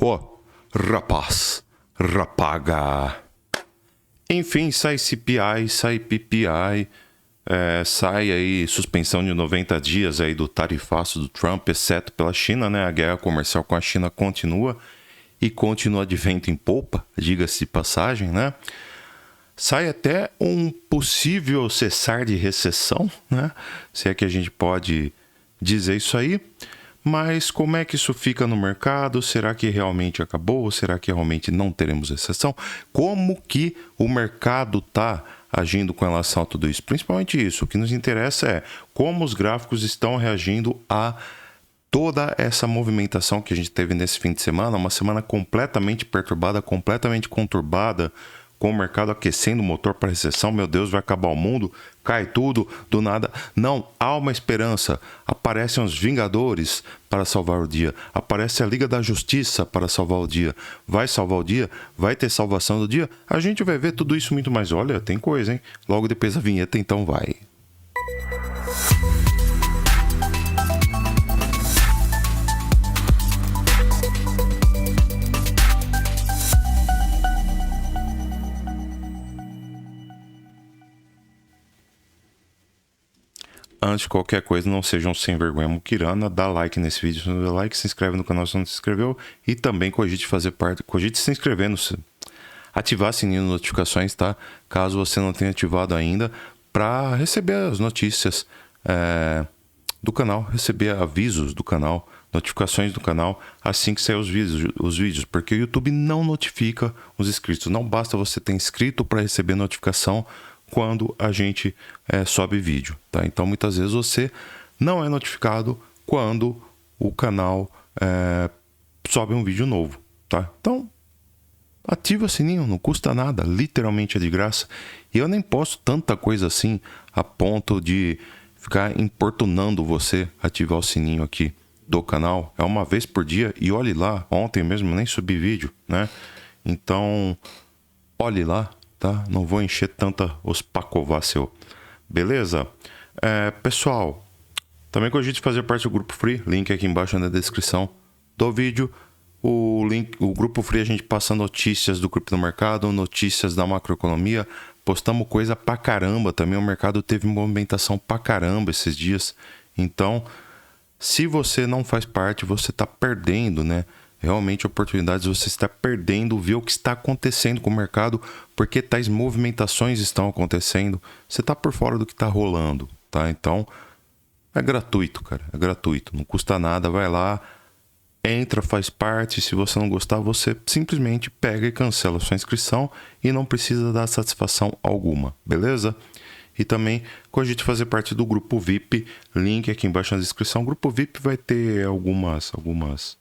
Pô, rapaz, rapaga. Enfim, sai CPI, sai PPI, sai aí suspensão de 90 dias aí do tarifaço do Trump, exceto pela China, né? A guerra comercial com a China continua e continua de vento em popa, diga-se de passagem, né? Sai até um possível cessar de recessão, né? Se é que a gente pode dizer isso aí. Mas como é que isso fica no mercado? Será que realmente acabou? Será que realmente não teremos recessão? Como que o mercado está agindo com relação a tudo isso? Principalmente isso. O que nos interessa é como os gráficos estão reagindo a toda essa movimentação que a gente teve nesse fim de semana. Uma semana completamente perturbada, completamente conturbada, com o mercado aquecendo o motor para recessão. Meu Deus, vai acabar o mundo, cai tudo, do nada. Não, há uma esperança. Aparecem os Vingadores para salvar o dia. Aparece a Liga da Justiça para salvar o dia. Vai salvar o dia? Vai ter salvação do dia? A gente vai ver tudo isso muito mais. Olha, tem coisa, hein? Logo depois da vinheta, então vai. Antes de qualquer coisa, não sejam sem vergonha muquirana, dá like nesse vídeo se não der like, se inscreve no canal se não se inscreveu e também cogite fazer parte, cogite se inscrevendo, ativar sininho de notificações, tá? Caso você não tenha ativado ainda, para receber as notícias do canal, receber avisos do canal, notificações do canal assim que sair os vídeos, porque o YouTube não notifica os inscritos. Não basta você ter inscrito para receber notificação quando a gente sobe vídeo, tá? Então muitas vezes você não é notificado quando o canal sobe um vídeo novo, tá? Então ativa o sininho, não custa nada, literalmente é de graça. E eu nem posto tanta coisa assim a ponto de ficar importunando você ativar o sininho aqui do canal. É uma vez por dia e olhe lá, ontem mesmo nem subi vídeo, né? Então olhe lá, tá? Não vou encher tanta os pacová seu. Beleza? Pessoal, também cogite fazer parte do Grupo Free. Link aqui embaixo na descrição do vídeo. O Grupo Free a gente passa notícias do criptomercado, notícias da macroeconomia. Postamos coisa pra caramba também. O mercado teve movimentação pra caramba esses dias. Então, se você não faz parte, você tá perdendo, né? Realmente oportunidades, você está perdendo ver o que está acontecendo com o mercado, porque tais movimentações estão acontecendo, você está por fora do que está rolando, tá? Então, é gratuito, cara, é gratuito, não custa nada, vai lá, entra, faz parte, se você não gostar, você simplesmente pega e cancela a sua inscrição e não precisa dar satisfação alguma, beleza? E também cogite fazer parte do Grupo VIP, link aqui embaixo na descrição. O Grupo VIP vai ter algumas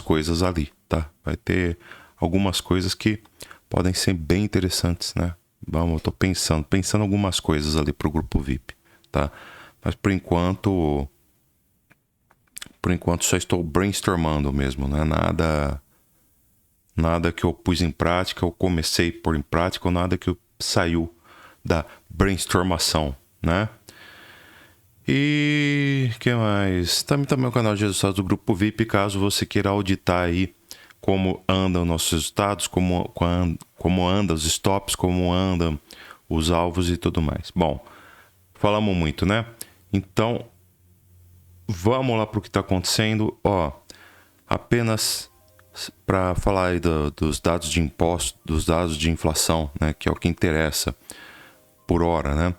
coisas ali, tá? Vai ter algumas coisas que podem ser bem interessantes, né? Vamos, eu tô pensando algumas coisas ali pro Grupo VIP, tá? Mas por enquanto só estou brainstormando mesmo, né? Nada que eu pus em prática, eu comecei a pôr em prática, ou nada que saiu da brainstormação, né? E que mais? Também o canal de resultados do Grupo VIP, caso você queira auditar aí como andam nossos resultados, como andam os stops, como andam os alvos e tudo mais. Bom, falamos muito, né? Então, vamos lá para o que está acontecendo. Apenas para falar aí dos dados de imposto, dos dados de inflação, né? Que é o que interessa por hora, né?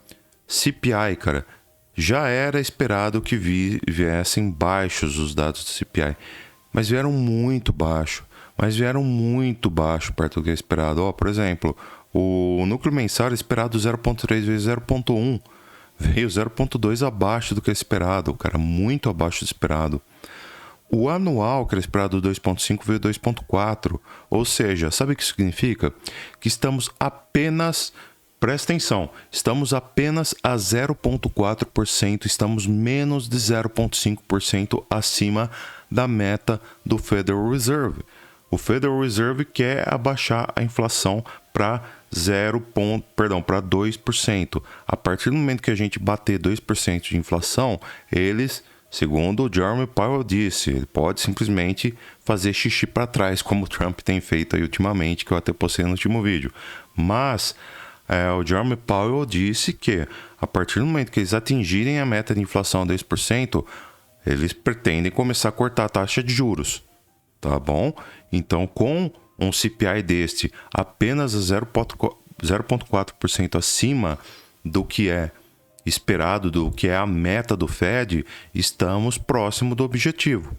CPI, cara. Já era esperado que viessem baixos os dados do CPI, mas vieram muito baixo perto do que é esperado. Por exemplo, o núcleo mensal era esperado 0,3 vezes 0,1, veio 0,2 abaixo do que é esperado, cara, muito abaixo do esperado. O anual, que era esperado 2,5, veio 2,4, ou seja, sabe o que isso significa? Que estamos apenas... Presta atenção, estamos apenas a 0,4%, estamos menos de 0,5% acima da meta do Federal Reserve. O Federal Reserve quer abaixar a inflação para 2%. A partir do momento que a gente bater 2% de inflação, eles Segundo o Jerome Powell disse, ele pode simplesmente fazer xixi para trás, como o Trump tem feito aí ultimamente, que eu até postei no último vídeo. Mas o Jerome Powell disse que a partir do momento que eles atingirem a meta de inflação de 10%, eles pretendem começar a cortar a taxa de juros, tá bom? Então, com um CPI deste apenas 0,4% acima do que é esperado, do que é a meta do Fed, estamos próximo do objetivo.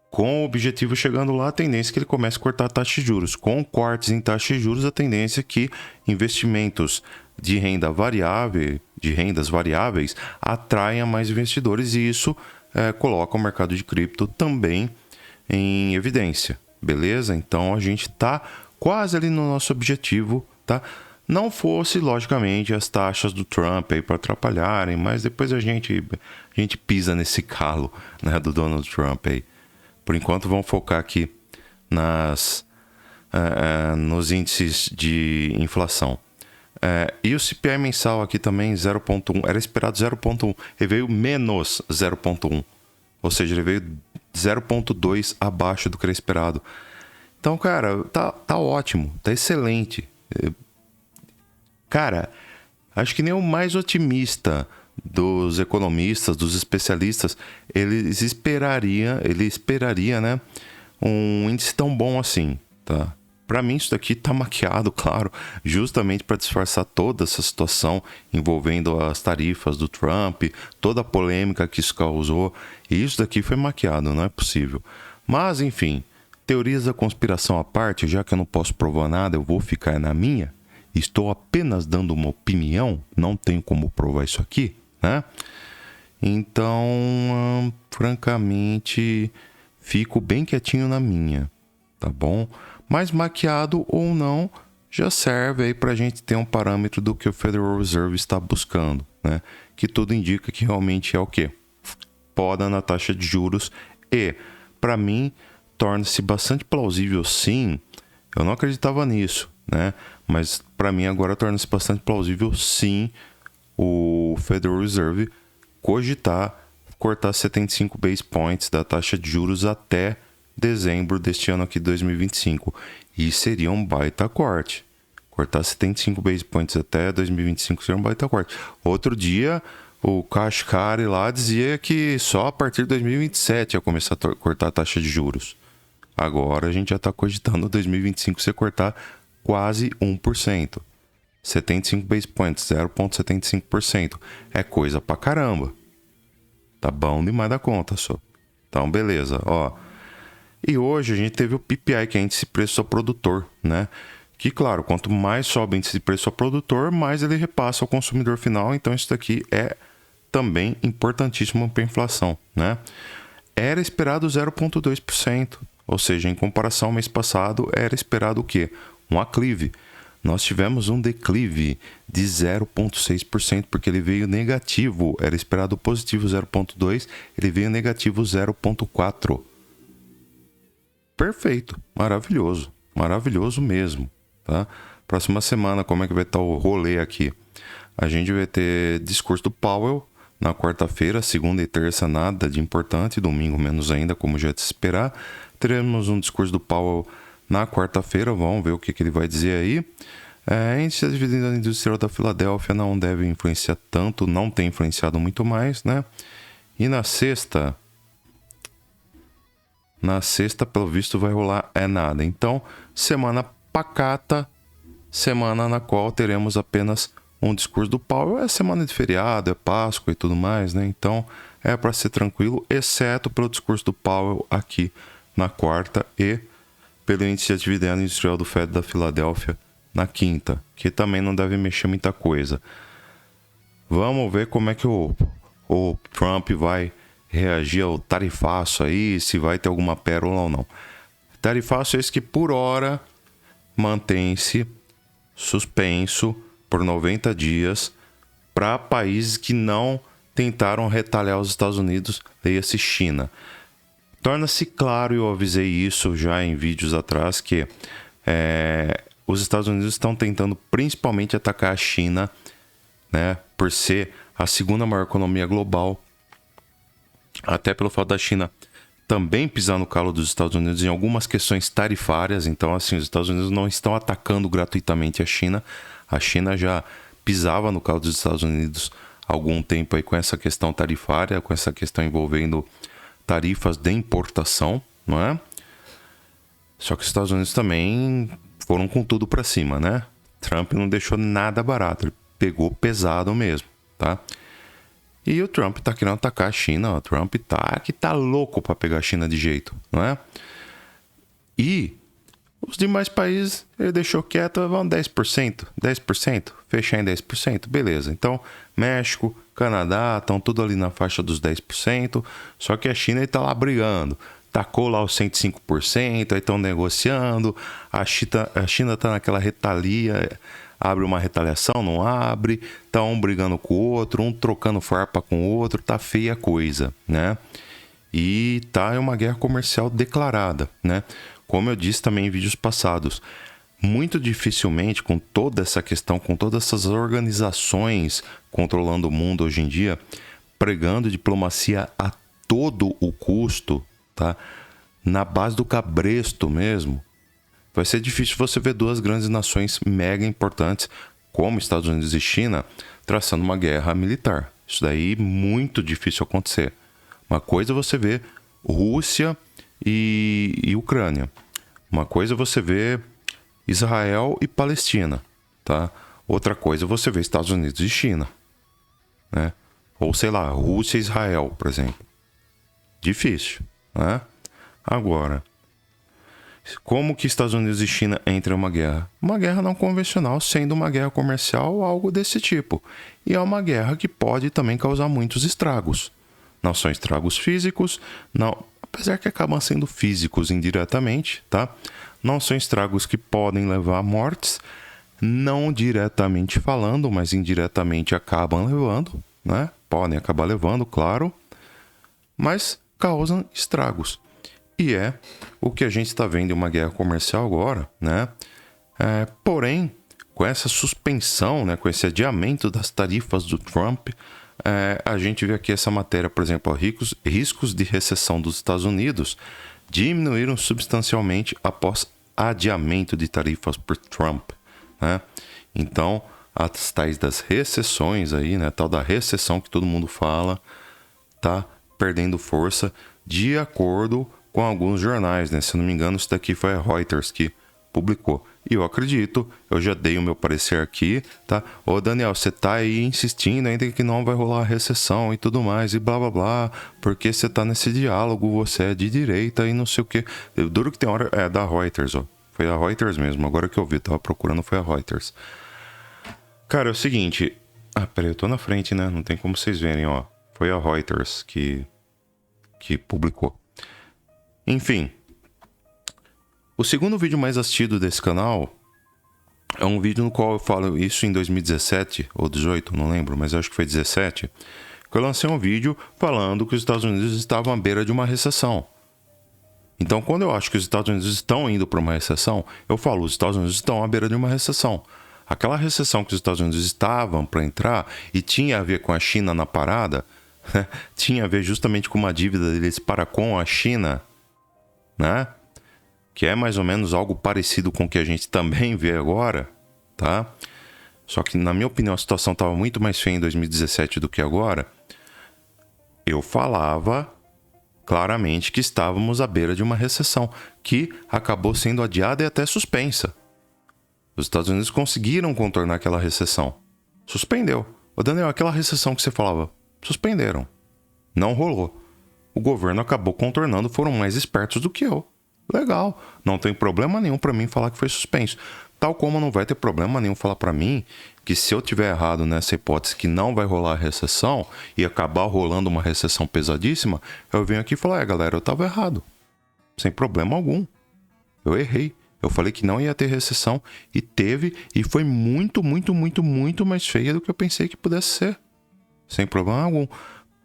Com o objetivo chegando lá, a tendência é que ele comece a cortar a taxa de juros. Com cortes em taxa de juros, a tendência é que investimentos de renda variável, de rendas variáveis, atraem mais investidores e isso coloca o mercado de cripto também em evidência, beleza? Então a gente está quase ali no nosso objetivo, tá? Não fosse, logicamente, as taxas do Trump aí para atrapalharem, mas depois a gente pisa nesse calo, né, do Donald Trump aí. Por enquanto, vamos focar aqui nos índices de inflação. E o CPI mensal aqui também 0,1, era esperado 0,1, ele veio menos 0,1, ou seja, ele veio 0,2 abaixo do que era esperado. Então, cara, tá ótimo, tá excelente. Cara, acho que nem o mais otimista dos economistas, dos especialistas, ele esperaria, né, um índice tão bom assim, tá? Para mim isso daqui tá maquiado, claro, justamente para disfarçar toda essa situação envolvendo as tarifas do Trump, toda a polêmica que isso causou, e isso daqui foi maquiado, não é possível. Mas, enfim, teorias da conspiração à parte, já que eu não posso provar nada, eu vou ficar na minha. Estou apenas dando uma opinião, não tenho como provar isso aqui, né? Então, francamente, fico bem quietinho na minha, tá bom? Mas maquiado ou não, já serve aí para a gente ter um parâmetro do que o Federal Reserve está buscando, né? Que tudo indica que realmente é o quê? Poda na taxa de juros e, para mim, torna-se bastante plausível sim, eu não acreditava nisso, né? Mas para mim agora torna-se bastante plausível sim o Federal Reserve cogitar cortar 75 base points da taxa de juros até dezembro deste ano aqui, 2025. E seria um baita corte. Cortar 75 base points até 2025 seria um baita corte. Outro dia, o Kashkari lá dizia que só a partir de 2027 ia começar a cortar a taxa de juros. Agora a gente já está cogitando 2025 você cortar quase 1%. 75 base points, 0,75%. É coisa pra caramba. Tá bom demais da conta, só. Então, beleza, ó. E hoje a gente teve o PPI, que é índice de preço ao produtor, né? Que, claro, quanto mais sobe o índice de preço ao produtor, mais ele repassa ao consumidor final. Então, isso daqui é também importantíssimo para a inflação, né? Era esperado 0,2%. Ou seja, em comparação ao mês passado, era esperado o quê? Um aclive. Nós tivemos um declive de 0,6%, porque ele veio negativo. Era esperado positivo 0,2%, ele veio negativo 0,4%. Perfeito, maravilhoso, maravilhoso mesmo, tá? Próxima semana, como é que vai estar o rolê aqui? A gente vai ter discurso do Powell na quarta-feira, segunda e terça nada de importante, domingo menos ainda, como já é de se esperar. Teremos um discurso do Powell na quarta-feira, vamos ver o que ele vai dizer aí. Índice de dividendo industrial da Filadélfia não deve influenciar tanto, não tem influenciado muito mais, né? E na sexta, pelo visto, vai rolar nada. Então, semana pacata, semana na qual teremos apenas um discurso do Powell. É semana de feriado, é Páscoa e tudo mais, né? Então, é para ser tranquilo, exceto pelo discurso do Powell aqui na quarta e pelo índice de dividendo industrial do Fed da Filadélfia na quinta, que também não deve mexer muita coisa. Vamos ver como é que o Trump vai reagir ao tarifaço aí, se vai ter alguma pérola ou não. Tarifaço esse que por hora mantém-se suspenso por 90 dias para países que não tentaram retalhar os Estados Unidos, leia-se China. Torna-se claro, e eu avisei isso já em vídeos atrás, que os Estados Unidos estão tentando principalmente atacar a China, né, por ser a segunda maior economia global, até pelo fato da China também pisar no calo dos Estados Unidos em algumas questões tarifárias. Então, assim, os Estados Unidos não estão atacando gratuitamente a China. A China já pisava no calo dos Estados Unidos há algum tempo aí com essa questão tarifária, com essa questão envolvendo tarifas de importação, não é? Só que os Estados Unidos também foram com tudo para cima, né? Trump não deixou nada barato, ele pegou pesado mesmo, tá? E o Trump tá querendo atacar a China, o Trump tá louco para pegar a China de jeito, não é? E os demais países, ele deixou quieto, vão 10%, 10%, fechar em 10%, beleza. Então, México, Canadá, estão tudo ali na faixa dos 10%, só que a China está lá brigando. Tacou lá os 105%, aí estão negociando, a China está naquela retalia, abre uma retaliação, não abre, tá um brigando com o outro, um trocando farpa com o outro, tá feia a coisa, né? E tá uma guerra comercial declarada, né? Como eu disse também em vídeos passados, muito dificilmente com toda essa questão, com todas essas organizações controlando o mundo hoje em dia, pregando diplomacia a todo o custo, tá? Na base do cabresto mesmo, vai ser difícil você ver duas grandes nações mega importantes, como Estados Unidos e China, traçando uma guerra militar. Isso daí é muito difícil acontecer. Uma coisa é você ver Rússia e Ucrânia. Uma coisa é você ver Israel e Palestina, tá? Outra coisa é você ver Estados Unidos e China, né? Ou sei lá, Rússia e Israel, por exemplo. Difícil, né? Agora, como que Estados Unidos e China entram em uma guerra? Uma guerra não convencional, sendo uma guerra comercial ou algo desse tipo. E é uma guerra que pode também causar muitos estragos. Não são estragos físicos, não, apesar que acabam sendo físicos indiretamente, tá? Não são estragos que podem levar a mortes, não diretamente falando, mas indiretamente acabam levando, né? Podem acabar levando, claro, mas causam estragos. E é o que a gente está vendo em uma guerra comercial agora, né? Porém, com essa suspensão, né, com esse adiamento das tarifas do Trump, a gente vê aqui essa matéria, por exemplo, riscos de recessão dos Estados Unidos diminuíram substancialmente após adiamento de tarifas por Trump, né? Então, as tais das recessões aí, né, tal da recessão que todo mundo fala, tá perdendo força de acordo com alguns jornais, né? Se eu não me engano, isso daqui foi a Reuters que publicou. E eu acredito, eu já dei o meu parecer aqui, tá? Ô Daniel, você tá aí insistindo ainda que não vai rolar recessão e tudo mais, e blá blá blá, porque você tá nesse diálogo, você é de direita e não sei o quê. Duro que tem hora, é da Reuters, ó. Foi a Reuters mesmo, agora que eu vi, tava procurando, foi a Reuters. Cara, é o seguinte... peraí, eu tô na frente, né? Não tem como vocês verem, ó. Foi a Reuters que publicou. Enfim, o segundo vídeo mais assistido desse canal é um vídeo no qual eu falo isso em 2017 ou 18, não lembro, mas acho que foi 17, que eu lancei um vídeo falando que os Estados Unidos estavam à beira de uma recessão. Então, quando eu acho que os Estados Unidos estão indo para uma recessão, eu falo, os Estados Unidos estão à beira de uma recessão. Aquela recessão que os Estados Unidos estavam para entrar e tinha a ver com a China na parada, tinha a ver justamente com uma dívida deles para com a China, né? Que é mais ou menos algo parecido com o que a gente também vê agora, tá? Só que, na minha opinião, a situação estava muito mais feia em 2017 do que agora. Eu falava claramente que estávamos à beira de uma recessão, que acabou sendo adiada e até suspensa. Os Estados Unidos conseguiram contornar aquela recessão. Suspendeu. Ô Daniel, aquela recessão que você falava, suspenderam. Não rolou. O governo acabou contornando, foram mais espertos do que eu. Legal, não tem problema nenhum para mim falar que foi suspenso. Tal como não vai ter problema nenhum falar para mim que se eu tiver errado nessa hipótese que não vai rolar recessão e acabar rolando uma recessão pesadíssima, eu venho aqui e falar, galera, eu tava errado. Sem problema algum. Eu errei. Eu falei que não ia ter recessão e teve, e foi muito, muito, muito, muito mais feia do que eu pensei que pudesse ser. Sem problema algum.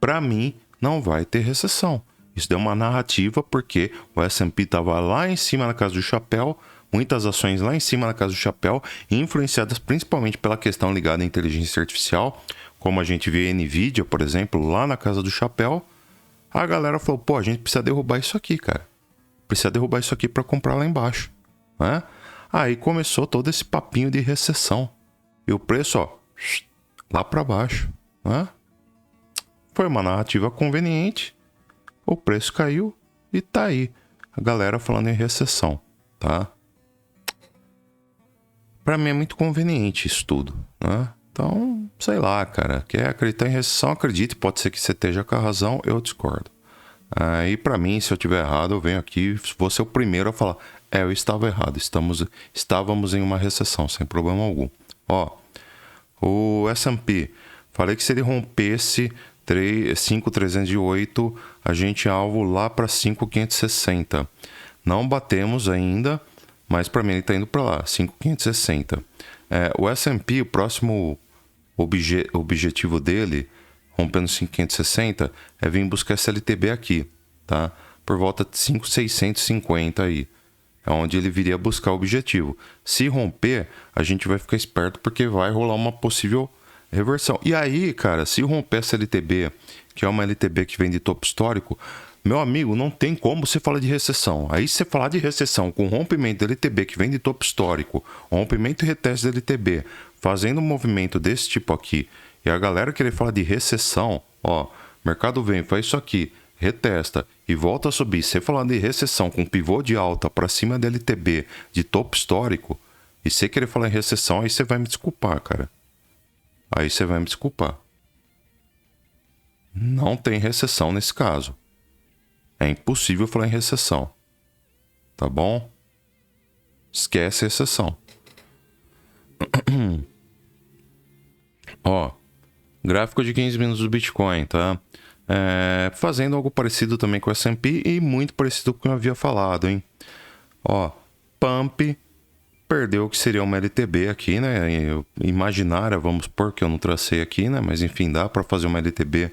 Para mim, não vai ter recessão. Isso deu uma narrativa porque o S&P estava lá em cima na casa do chapéu, muitas ações lá em cima na casa do chapéu, influenciadas principalmente pela questão ligada à inteligência artificial, como a gente vê a Nvidia, por exemplo, lá na casa do chapéu, A galera falou, pô, a gente precisa derrubar isso aqui, cara. Precisa derrubar isso aqui para comprar lá embaixo, né? Aí começou todo esse papinho de recessão. E o preço, ó, lá para baixo, né? Foi uma narrativa conveniente, o preço caiu e tá aí. A galera falando em recessão, tá? Pra mim é muito conveniente isso tudo, né? Então, sei lá, cara. Quer acreditar em recessão, acredite. Pode ser que você esteja com a razão, eu discordo. Aí, pra mim, se eu tiver errado, eu venho aqui, vou ser o primeiro a falar. Eu estava errado. Estávamos em uma recessão, sem problema algum. Ó, o S&P. Falei que se ele rompesse 5.308, a gente alvo lá para 5.560. Não batemos ainda, mas para mim ele está indo para lá, 5.560. O S&P, o próximo objetivo dele, rompendo 5.560, é vir buscar SLTB aqui, tá? Por volta de 5.650 aí. É onde ele viria buscar o objetivo. Se romper, a gente vai ficar esperto porque vai rolar uma possível reversão. E aí, cara, se romper essa LTB, que é uma LTB que vem de topo histórico, meu amigo, não tem como você falar de recessão. Aí se você falar de recessão com rompimento da LTB que vem de topo histórico, rompimento e reteste da LTB, fazendo um movimento desse tipo aqui, e a galera querer falar de recessão, ó, mercado vem, faz isso aqui, retesta e volta a subir. Você falando de recessão com pivô de alta para cima da LTB de topo histórico, e você querer falar em recessão, aí você vai me desculpar, cara. Aí você vai me desculpar. Não tem recessão nesse caso. É impossível falar em recessão. Tá bom? Esquece recessão. Ó, gráfico de 15 minutos do Bitcoin, tá? Fazendo algo parecido também com o S&P e muito parecido com o que eu havia falado, hein? Ó, Pump perdeu o que seria uma LTB aqui, né? Imaginária, vamos supor que eu não tracei aqui, né? Mas enfim, dá para fazer uma LTB,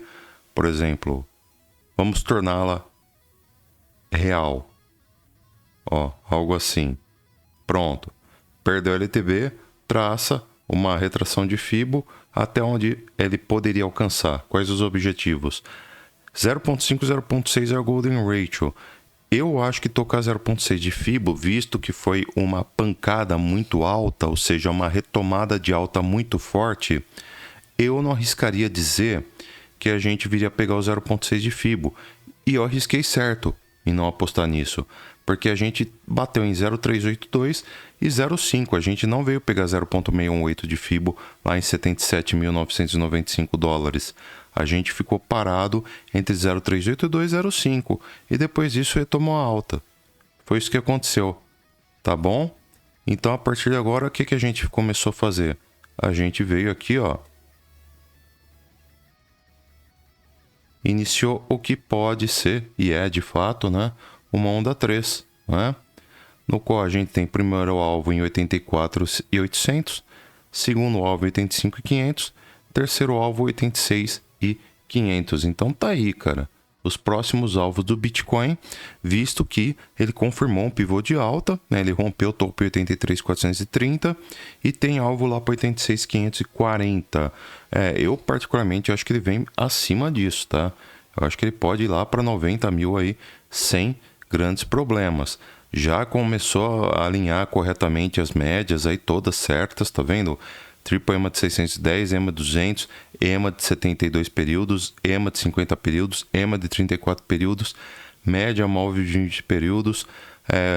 por exemplo. Vamos torná-la real. Ó, algo assim. Pronto. Perdeu a LTB, traça uma retração de Fibo até onde ele poderia alcançar. Quais os objetivos? 0.5, 0.6 é a Golden Ratio. Eu acho que tocar 0.6 de Fibo, visto que foi uma pancada muito alta, ou seja, uma retomada de alta muito forte, eu não arriscaria dizer que a gente viria pegar o 0.6 de Fibo. E eu arrisquei certo em não apostar nisso, porque a gente bateu em 0.382 e 0.5. A gente não veio pegar 0.618 de Fibo lá em 77.995 dólares. A gente ficou parado entre 0,382 e 0,5. E depois disso retomou a alta. Foi isso que aconteceu. Tá bom? Então, a partir de agora, o que a gente começou a fazer? A gente veio aqui, ó. Iniciou o que pode ser, e é de fato, né? Uma onda 3, né? No qual a gente tem primeiro alvo em 84.800, segundo alvo 85.500, terceiro alvo 86.500. Então tá aí, cara, os próximos alvos do Bitcoin, visto que ele confirmou um pivô de alta, né? Ele rompeu o topo em 83.430 e tem alvo lá para 86.540. Eu particularmente acho que ele vem acima disso, tá? Eu acho que ele pode ir lá para 90 mil aí sem grandes problemas. Já começou a alinhar corretamente as médias aí todas certas, tá vendo? Triple EMA de 610, EMA de 200, EMA de 72 períodos, EMA de 50 períodos, EMA de 34 períodos, média móvel de 20 períodos,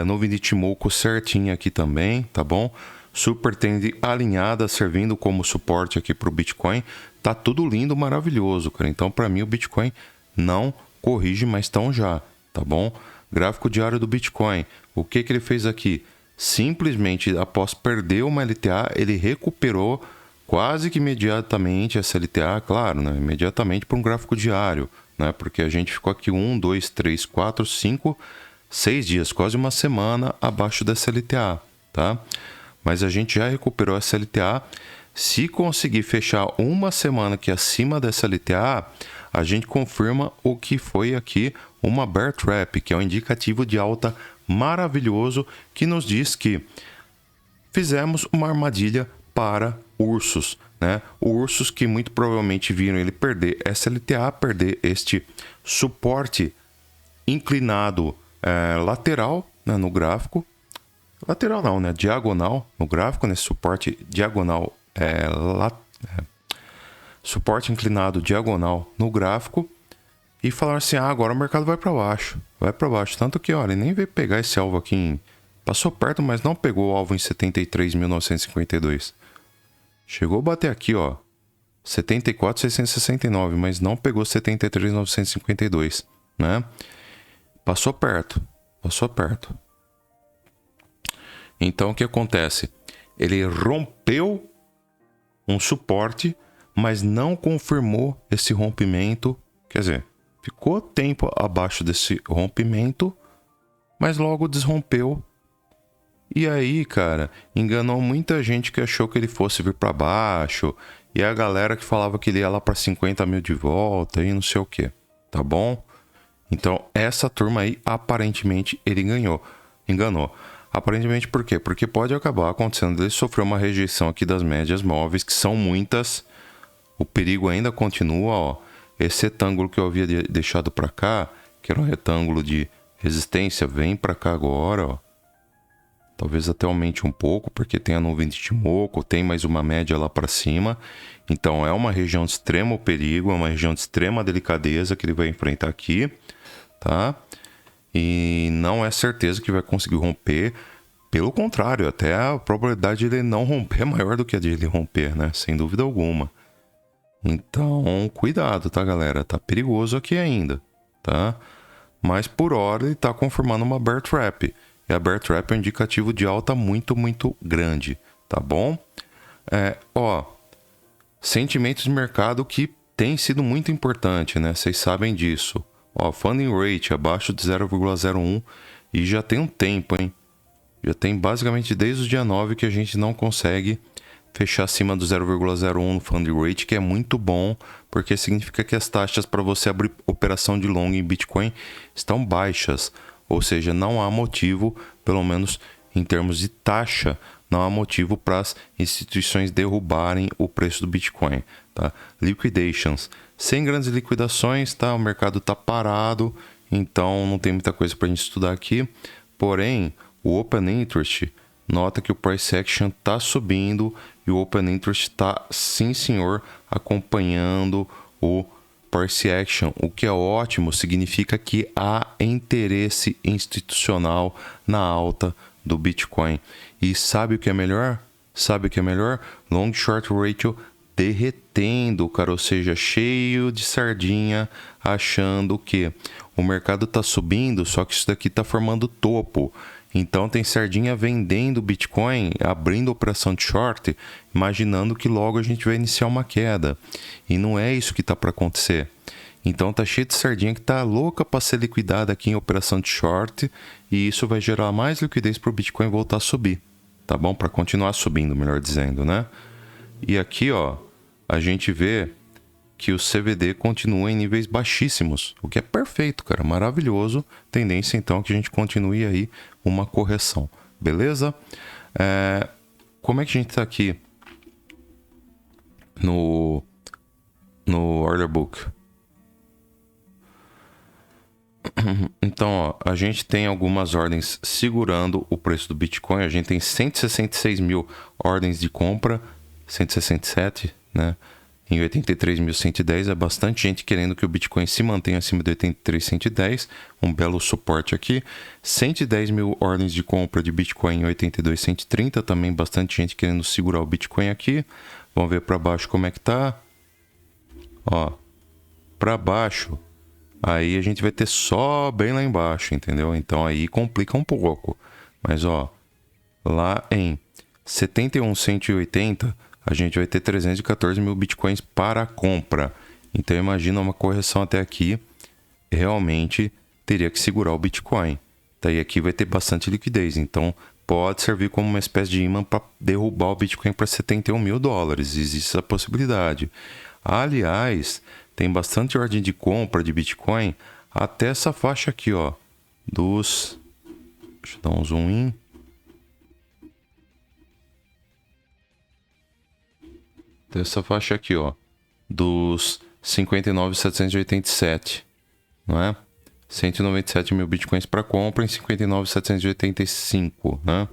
nuvem de Timoco certinha aqui também, tá bom? Super Trend alinhada, servindo como suporte aqui para o Bitcoin. Tá tudo lindo, maravilhoso, cara. Então, para mim, o Bitcoin não corrige mais tão já, tá bom? Gráfico diário do Bitcoin. O que ele fez aqui? Simplesmente, após perder uma LTA, ele recuperou quase que imediatamente essa LTA, claro, né? Imediatamente para um gráfico diário, né? Porque a gente ficou aqui 1, 2, 3, 4, 5, 6 dias, quase uma semana abaixo dessa LTA, tá? Mas a gente já recuperou essa LTA. Se conseguir fechar uma semana aqui acima dessa LTA, a gente confirma o que foi aqui uma Bear Trap, que é um indicativo de alta maravilhoso que nos diz que fizemos uma armadilha para ursos, né? Ursos que muito provavelmente viram ele perder SLTA, perder este suporte inclinado lateral, né, no gráfico. Lateral não, né? Diagonal no gráfico, nesse suporte diagonal, suporte inclinado diagonal no gráfico. E falaram assim, agora o mercado vai para baixo. Vai para baixo. Tanto que, olha, nem veio pegar esse alvo aqui Passou perto, mas não pegou o alvo em 73.952. Chegou a bater aqui, ó. 74.669, mas não pegou 73.952, né? Passou perto. Passou perto. Então, o que acontece? Ele rompeu um suporte, mas não confirmou esse rompimento. Quer dizer, ficou tempo abaixo desse rompimento, mas logo desrompeu. E aí, cara, enganou muita gente que achou que ele fosse vir para baixo. E a galera que falava que ele ia lá para 50 mil de volta e não sei o que. Tá bom? Então, essa turma aí, aparentemente, ele enganou. Aparentemente por quê? Porque pode acabar acontecendo. Ele sofreu uma rejeição aqui das médias móveis, que são muitas. O perigo ainda continua, ó. Esse retângulo que eu havia deixado para cá, que era um retângulo de resistência, vem para cá agora, ó. Talvez até aumente um pouco, porque tem a nuvem de Ichimoku, tem mais uma média lá para cima. Então é uma região de extremo perigo, é uma região de extrema delicadeza que ele vai enfrentar aqui, tá? E não é certeza que vai conseguir romper. Pelo contrário, até a probabilidade de ele não romper é maior do que a de ele romper, né? Sem dúvida alguma. Então, cuidado, tá, galera? Tá perigoso aqui ainda, tá? Mas por hora ele tá confirmando uma bear trap. E a bear trap é um indicativo de alta muito, muito grande, tá bom? Sentimentos de mercado que tem sido muito importante, né? Vocês sabem disso. Ó, funding rate abaixo de 0,01 e já tem um tempo, hein? Já tem basicamente desde o dia 9 que a gente não consegue fechar acima do 0,01 no funding rate, que é muito bom, porque significa que as taxas para você abrir operação de long em Bitcoin estão baixas. Ou seja, não há motivo, pelo menos em termos de taxa, não há motivo para as instituições derrubarem o preço do Bitcoin, tá? Liquidations, sem grandes liquidações, tá? O mercado está parado, então não tem muita coisa para a gente estudar aqui. Porém, o Open Interest, nota que o Price Action está subindo e o Open Interest está, sim senhor, acompanhando o Price Action, o que é ótimo, significa que há interesse institucional na alta do Bitcoin. E sabe o que é melhor? Sabe o que é melhor? Long Short Ratio derretendo, cara, ou seja, cheio de sardinha, achando que o mercado está subindo, só que isso daqui está formando topo. Então tem sardinha vendendo Bitcoin, abrindo operação de short, imaginando que logo a gente vai iniciar uma queda. E não é isso que está para acontecer. Então tá cheio de sardinha que tá louca para ser liquidada aqui em operação de short, e isso vai gerar mais liquidez para o Bitcoin voltar a subir, tá bom? Para continuar subindo, melhor dizendo, né? E aqui, ó, a gente vê que o CVD continua em níveis baixíssimos, o que é perfeito, cara, maravilhoso. Tendência então que a gente continue aí uma correção, beleza? Como é que a gente tá aqui no order book? Então, ó, a gente tem algumas ordens segurando o preço do Bitcoin. A gente tem 166 mil ordens de compra, 167, né? Em 83.110, é bastante gente querendo que o Bitcoin se mantenha acima de 83.110, um belo suporte aqui. 110 mil ordens de compra de Bitcoin em 82.130, também bastante gente querendo segurar o Bitcoin aqui. Vamos ver para baixo como é que tá. Ó, para baixo, aí a gente vai ter só bem lá embaixo, entendeu? Então aí complica um pouco. Mas ó, lá em 71.180, a gente vai ter 314 mil bitcoins para compra. Então imagina uma correção até aqui, realmente teria que segurar o Bitcoin. Daí aqui vai ter bastante liquidez, então pode servir como uma espécie de imã para derrubar o Bitcoin para 71 mil dólares. Existe essa possibilidade. Aliás, tem bastante ordem de compra de Bitcoin até essa faixa aqui, ó, dos... Deixa eu dar um zoom in. Dessa faixa aqui, ó. Dos 59.787, não é? 197 mil bitcoins para compra em 59.785, né?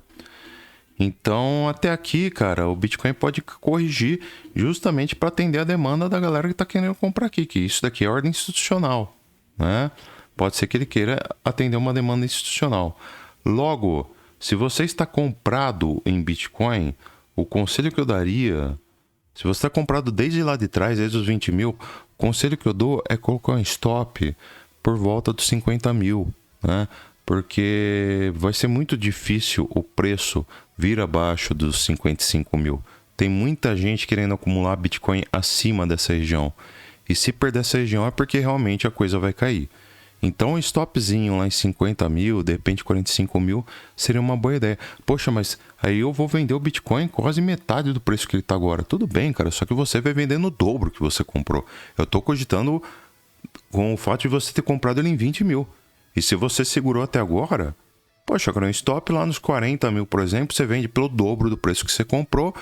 Então, até aqui, cara, o Bitcoin pode corrigir justamente para atender a demanda da galera que está querendo comprar aqui, que isso daqui é ordem institucional, né? Pode ser que ele queira atender uma demanda institucional. Logo, se você está comprado em Bitcoin, o conselho que eu daria, se você está comprado desde lá de trás, desde os 20 mil, o conselho que eu dou é colocar um stop por volta dos 50 mil, né? Porque vai ser muito difícil o preço vir abaixo dos 55 mil. Tem muita gente querendo acumular Bitcoin acima dessa região. E se perder essa região é porque realmente a coisa vai cair. Então um stopzinho lá em 50 mil, de repente 45 mil, seria uma boa ideia. Poxa, mas aí eu vou vender o Bitcoin quase metade do preço que ele está agora. Tudo bem, cara, só que você vai vender no dobro que você comprou. Eu estou cogitando com o fato de você ter comprado ele em 20 mil. E se você segurou até agora, poxa, cara, um stop lá nos 40 mil, por exemplo, você vende pelo dobro do preço que você comprou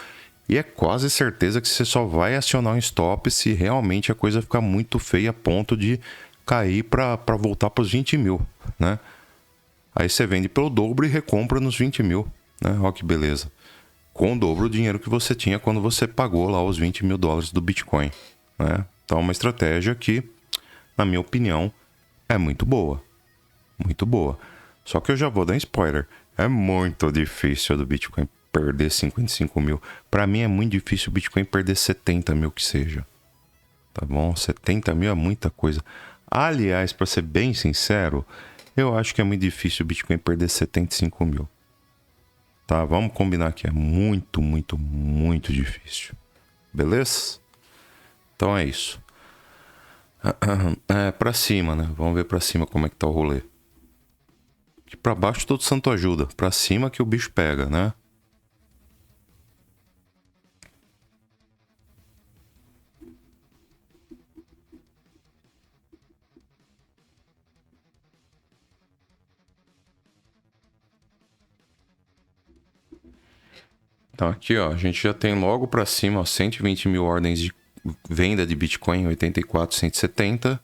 e é quase certeza que você só vai acionar um stop se realmente a coisa ficar muito feia a ponto de cair para voltar para os 20 mil, né? Aí você vende pelo dobro e recompra nos 20 mil, né? Olha que beleza. Com o dobro do dinheiro que você tinha quando você pagou lá os 20 mil dólares do Bitcoin, né? Então é uma estratégia que, na minha opinião, é muito boa. Muito boa. Só que eu já vou dar um spoiler. É muito difícil do Bitcoin perder 55 mil. Para mim é muito difícil o Bitcoin perder 70 mil que seja. Tá bom? 70 mil é muita coisa. Aliás, para ser bem sincero, eu acho que é muito difícil o Bitcoin perder 75 mil. Tá? Vamos combinar que é muito, muito, muito difícil. Beleza? Então é isso. É pra cima, né? Vamos ver pra cima como é que tá o rolê. Que pra baixo todo santo ajuda. Pra cima que o bicho pega, né? Então aqui, ó, a gente já tem logo pra cima, ó, 120 mil ordens de venda de Bitcoin, 84.170.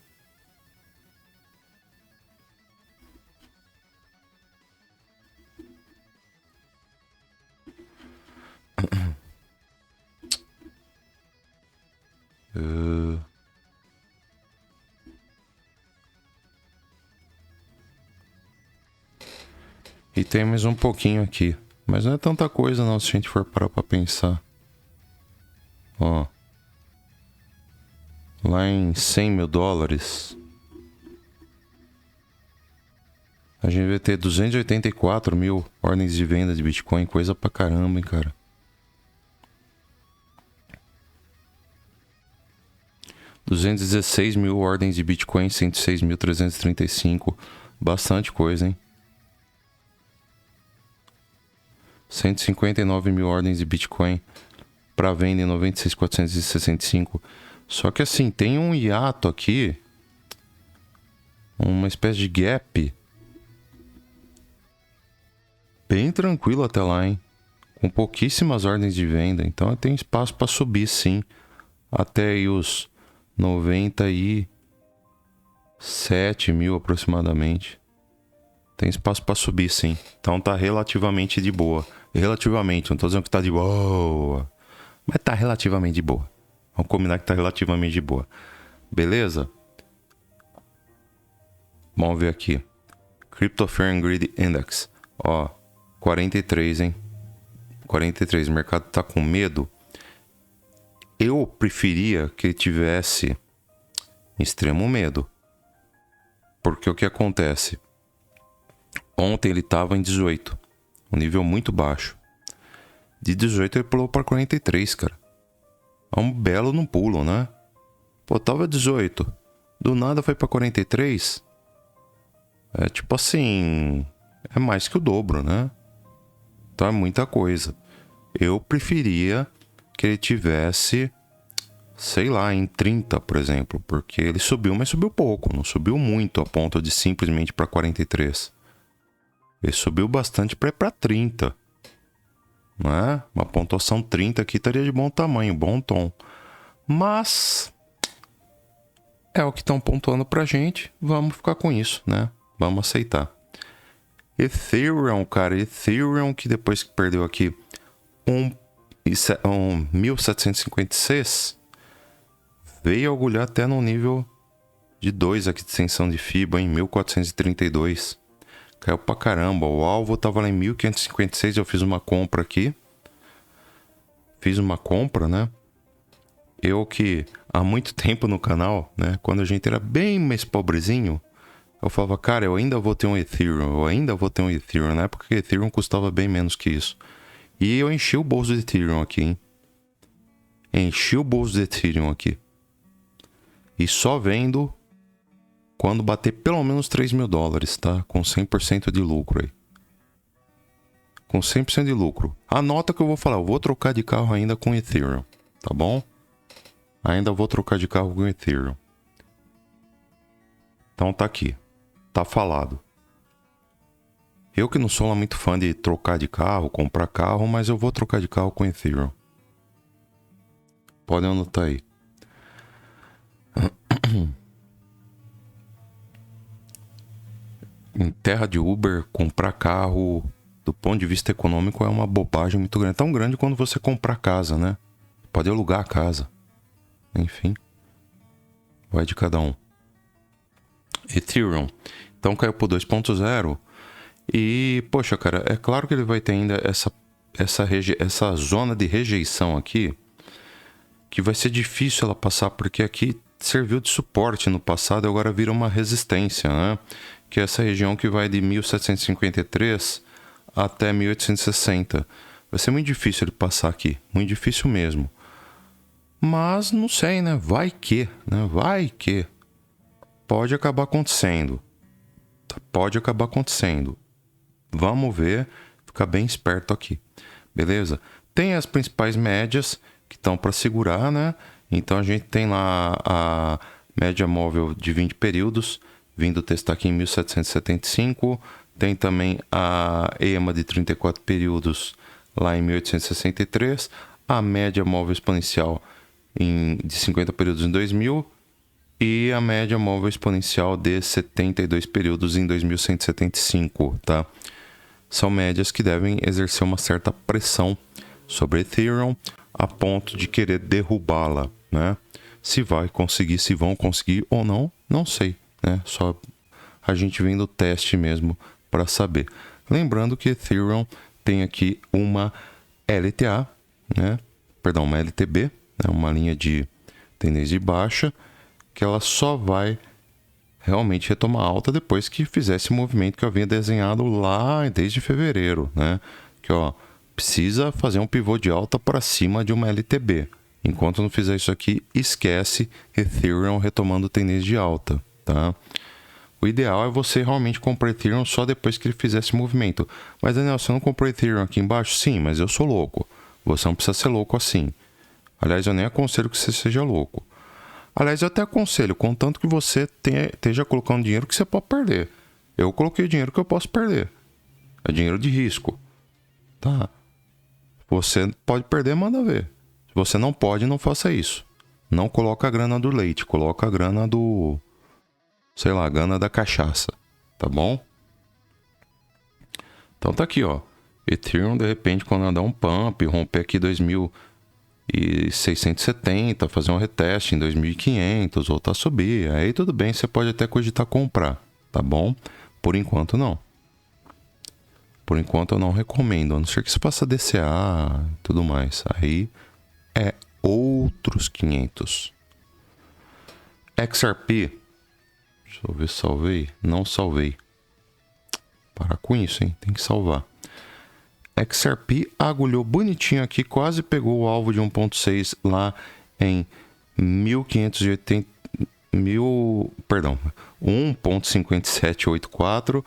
E tem mais um pouquinho aqui. Mas não é tanta coisa não, se a gente for parar pra pensar. Ó. Lá em 100 mil dólares. A gente vai ter 284 mil ordens de venda de Bitcoin. Coisa pra caramba, hein, cara. 216 mil ordens de Bitcoin, 106.335. Bastante coisa, hein? 159 mil ordens de Bitcoin para venda em 96.465. Só que assim, tem um hiato aqui. Uma espécie de gap. Bem tranquilo até lá, hein? Com pouquíssimas ordens de venda. Então tem espaço para subir, sim. Até aí os 97 mil aproximadamente. Tem espaço para subir, sim. Então tá relativamente de boa. Relativamente, não tô dizendo que tá de boa. Mas tá relativamente de boa. Vamos combinar que tá relativamente de boa. Beleza? Vamos ver aqui. Crypto Fear and Greed Index. Ó, 43, hein? 43. O mercado tá com medo. Eu preferia que ele tivesse extremo medo. Porque o que acontece? Ontem ele estava em 18. Um nível muito baixo. De 18 ele pulou para 43, cara. É um belo no pulo, né? Pô, tava 18. Do nada foi para 43. É tipo assim... É mais que o dobro, né? Então é muita coisa. Eu preferia que ele tivesse... sei lá, em 30, por exemplo. Porque ele subiu, mas subiu pouco. Não subiu muito a ponto de simplesmente para 43. Ele subiu bastante para ir para 30. né? Uma pontuação 30 aqui estaria de bom tamanho, bom tom. Mas é o que estão pontuando pra gente, vamos ficar com isso, né? Vamos aceitar. Ethereum, cara, Ethereum que depois que perdeu aqui 1.756, veio agulhar até no nível de 2 aqui de extensão de FIBA, em 1.432. Caiu pra caramba. O alvo tava lá em 1.556. Eu fiz uma compra aqui. Fiz uma compra, né? Eu que há muito tempo no canal, né? Quando a gente era bem mais pobrezinho, eu falava, cara, eu ainda vou ter um Ethereum. Eu ainda vou ter um Ethereum. Na época que Ethereum custava bem menos que isso. E eu enchi o bolso de Ethereum aqui, hein? Enchi o bolso de Ethereum aqui. E só vendo quando bater pelo menos $3.000, tá? Com 100% de lucro aí. Com 100% de lucro. Anota que eu vou falar. Eu vou trocar de carro ainda com Ethereum. Tá bom? Ainda vou trocar de carro com Ethereum. Então tá aqui. Tá falado. Eu que não sou lá muito fã de trocar de carro, comprar carro, mas eu vou trocar de carro com Ethereum. Podem anotar aí. Em terra de Uber, comprar carro, do ponto de vista econômico, é uma bobagem muito grande. Tão grande quando você comprar casa, né? Pode alugar a casa. Enfim. Vai de cada um. Ethereum. Então caiu pro 2.0. E, poxa, cara, é claro que ele vai ter ainda essa zona de rejeição aqui, que vai ser difícil ela passar, porque aqui serviu de suporte no passado e agora vira uma resistência, né? Que é essa região que vai de 1.753 até 1.860. Vai ser muito difícil ele passar aqui, muito difícil mesmo. Mas não sei, né? Vai que, né? Vai que. Pode acabar acontecendo. Pode acabar acontecendo. Vamos ver, ficar bem esperto aqui. Beleza? Tem as principais médias que estão para segurar, né? Então a gente tem lá a média móvel de 20 períodos, vindo testar aqui em 1.775. Tem também a EMA de 34 períodos lá em 1.863. A média móvel exponencial de 50 períodos em 2000. E a média móvel exponencial de 72 períodos em 2175, tá? São médias que devem exercer uma certa pressão sobre Ethereum a ponto de querer derrubá-la, né? Se vai conseguir, se vão conseguir ou não, não sei, né? Só a gente vem do teste mesmo para saber. Lembrando que Ethereum tem aqui uma LTA, né? Perdão, uma LTB, né? Uma linha de tendência de baixa, que ela só vai realmente retomar alta depois que fizer esse movimento que eu havia desenhado lá desde fevereiro, né? Que, ó, precisa fazer um pivô de alta para cima de uma LTB. Enquanto não fizer isso aqui, esquece Ethereum retomando tendência de alta, tá? O ideal é você realmente comprar Ethereum só depois que ele fizer esse movimento. Mas, Daniel, você não comprou Ethereum aqui embaixo? Sim, mas eu sou louco. Você não precisa ser louco assim. Aliás, eu nem aconselho que você seja louco. Aliás, eu até aconselho, contanto que você esteja colocando dinheiro que você pode perder. Eu coloquei dinheiro que eu posso perder. É dinheiro de risco. Tá? Você pode perder, manda ver. Se você não pode, não faça isso. Não coloca a grana do leite, coloca a grana do... sei lá, a grana da cachaça. Tá bom? Então tá aqui, ó. Ethereum, de repente, quando ela dá um pump, romper aqui 2.670, fazer um reteste em 2.500, voltar a subir. Aí tudo bem, você pode até cogitar comprar, tá bom? Por enquanto não. Por enquanto eu não recomendo, a não ser que você faça DCA e tudo mais. Aí é outros 500. XRP. Deixa eu ver se salvei. Não salvei. Para com isso, hein? Tem que salvar. XRP agulhou bonitinho aqui, quase pegou o alvo de 1.6 lá em 1.5784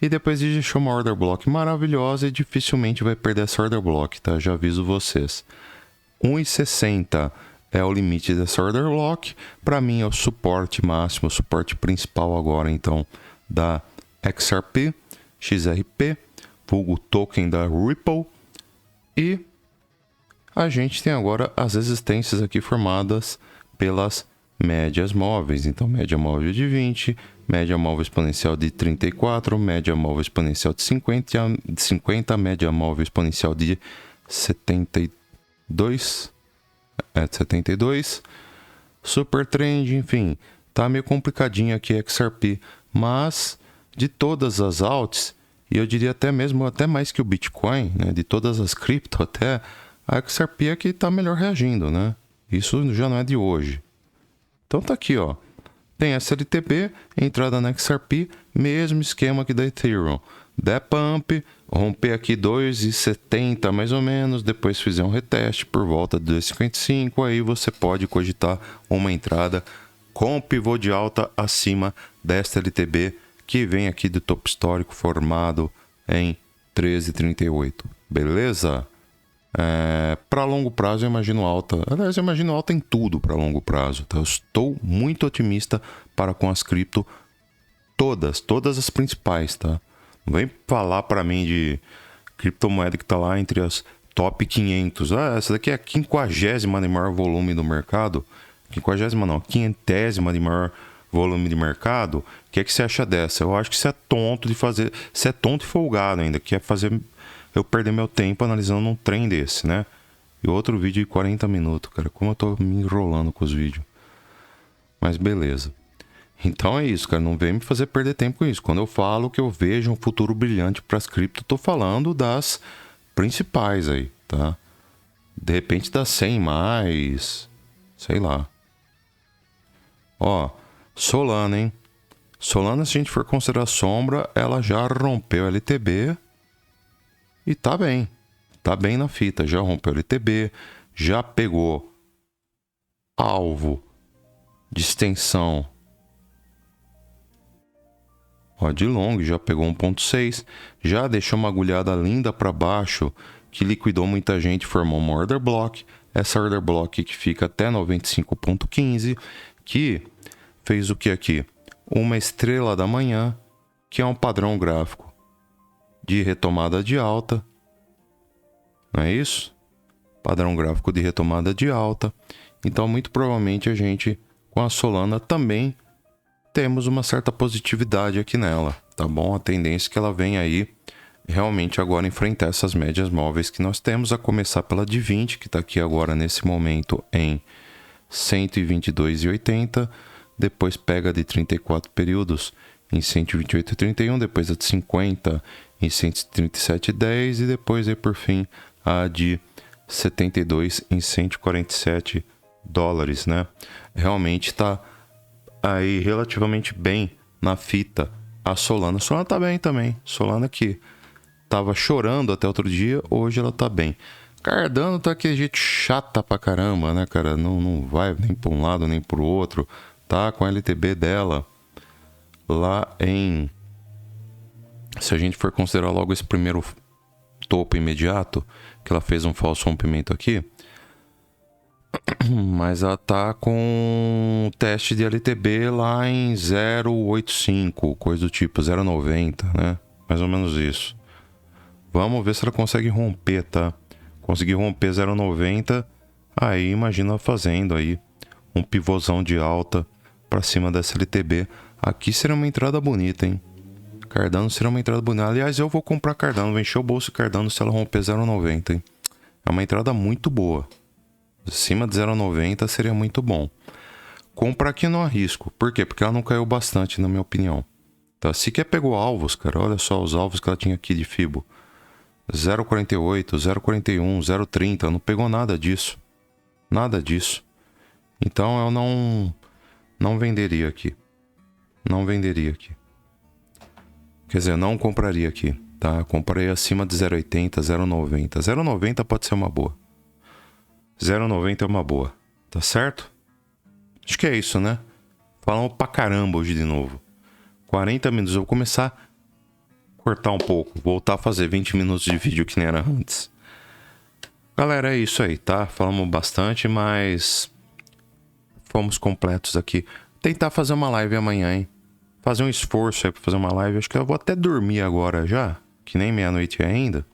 e depois deixou uma order block maravilhosa e dificilmente vai perder essa order block, tá? Já aviso vocês. 1.60 é o limite dessa order block. Para mim é o suporte máximo, o suporte principal agora, então, da XRP, vulgo token da Ripple. E a gente tem agora as resistências aqui formadas pelas médias móveis. Então, média móvel de 20, média móvel exponencial de 34, média móvel exponencial de 50, média móvel exponencial de 72, super trend, enfim, tá meio complicadinho aqui XRP, mas de todas as alts, e eu diria até mais que o Bitcoin, né, de todas as cripto até, a XRP é que tá melhor reagindo, né? Isso já não é de hoje. Então tá aqui, ó. Tem SLTB, entrada na XRP, mesmo esquema que da Ethereum. Der pump, romper aqui 2,70 mais ou menos, depois fizer um reteste por volta de 2,55, aí você pode cogitar uma entrada com pivô de alta acima da SLTB, que vem aqui do topo histórico formado em 13,38. Beleza? Para longo prazo eu imagino alta. Aliás, eu imagino alta em tudo para longo prazo. Tá? Eu estou muito otimista para com as cripto, todas as principais, tá? Não vem falar para mim de criptomoeda que tá lá entre as top 500. Essa daqui é a 50ª de maior volume do mercado. 50ª não, 500ª de maior volume de mercado. O que é que você acha dessa? Eu acho que você é tonto de fazer, você é tonto e folgado ainda, que é fazer eu perder meu tempo analisando um trem desse, né? E outro vídeo de 40 minutos, cara. Como eu tô me enrolando com os vídeos. Mas beleza. Então é isso, cara. Não vem me fazer perder tempo com isso. Quando eu falo que eu vejo um futuro brilhante para as cripto, eu tô falando das principais aí, tá? De repente das 100 mais... sei lá. Ó, Solana, hein? Solana, se a gente for considerar sombra, ela já rompeu LTB... e tá bem na fita, já rompeu o LTB, já pegou alvo de extensão, ó, de long, já pegou 1.6, já deixou uma agulhada linda para baixo, que liquidou muita gente, formou uma order block, essa order block que fica até 95.15, que fez o que aqui? Uma estrela da manhã, que é um padrão gráfico de retomada de alta, não é isso? Padrão gráfico de retomada de alta. Então, muito provavelmente a gente, com a Solana, também temos uma certa positividade aqui nela, tá bom? A tendência é que ela vem aí realmente agora enfrentar essas médias móveis que nós temos, a começar pela de 20, que está aqui agora nesse momento em 122,80, depois pega de 34 períodos em 128,31, depois a de 50 em 137,10 e depois aí por fim a de 72 em 147 dólares, né? Realmente tá aí relativamente bem na fita a Solana. A Solana tá bem também. Solana que tava chorando até outro dia, hoje ela tá bem. Cardano tá aquele jeito chata pra caramba, né, cara? Não vai nem pra um lado nem pro outro. Tá com a LTB dela lá em... se a gente for considerar logo esse primeiro topo imediato, que ela fez um falso rompimento aqui, mas ela tá com teste de LTB lá em 0,85, coisa do tipo, 0,90, né? Mais ou menos isso. Vamos ver se ela consegue romper, tá? Conseguir romper 0,90, aí imagina fazendo aí um pivôzão de alta para cima dessa LTB. Aqui seria uma entrada bonita, hein? Cardano seria uma entrada bonita. Aliás, eu vou comprar Cardano, vou encher o bolso de Cardano se ela romper 0,90, hein? É uma entrada muito boa. Acima de 0,90 seria muito bom. Comprar aqui não arrisco. Por quê? Porque ela não caiu bastante, na minha opinião. Tá? Sequer pegou alvos, cara. Olha só os alvos que ela tinha aqui de Fibo. 0,48, 0,41, 0,30. Não pegou nada disso. Nada disso. Então eu não venderia aqui. Não venderia aqui. Quer dizer, não compraria aqui, tá? Comprei acima de 0,80, 0,90. 0,90 pode ser uma boa. 0,90 é uma boa, tá certo? Acho que é isso, né? Falamos pra caramba hoje de novo. 40 minutos, eu vou começar a cortar um pouco. Voltar a fazer 20 minutos de vídeo que nem era antes. Galera, é isso aí, tá? Falamos bastante, mas... fomos completos aqui. Tentar fazer uma live amanhã, hein? Fazer um esforço aí pra fazer uma live. Acho que eu vou até dormir agora já, que nem meia-noite é ainda.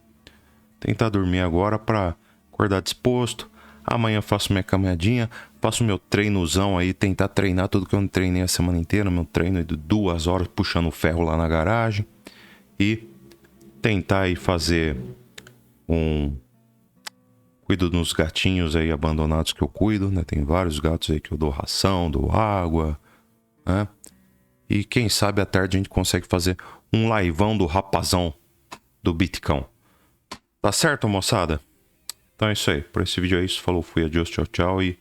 tentar dormir agora pra acordar disposto. Amanhã faço minha caminhadinha, faço meu treinozão aí, tentar treinar tudo que eu não treinei a semana inteira. Meu treino de 2 horas puxando ferro lá na garagem. E tentar aí fazer cuido dos gatinhos aí abandonados que eu cuido, né? Tem vários gatos aí que eu dou ração, dou água, né? E quem sabe à tarde a gente consegue fazer um liveão do rapazão do Bitcão. Tá certo, moçada? Então é isso aí. Por esse vídeo é isso. Falou, fui, adiós, tchau, tchau. E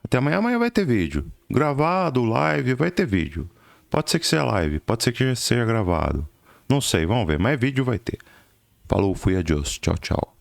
até amanhã. Amanhã vai ter vídeo. Gravado, live, vai ter vídeo. Pode ser que seja live, pode ser que seja gravado. Não sei, vamos ver. Mas vídeo vai ter. Falou, fui, adiós, tchau, tchau.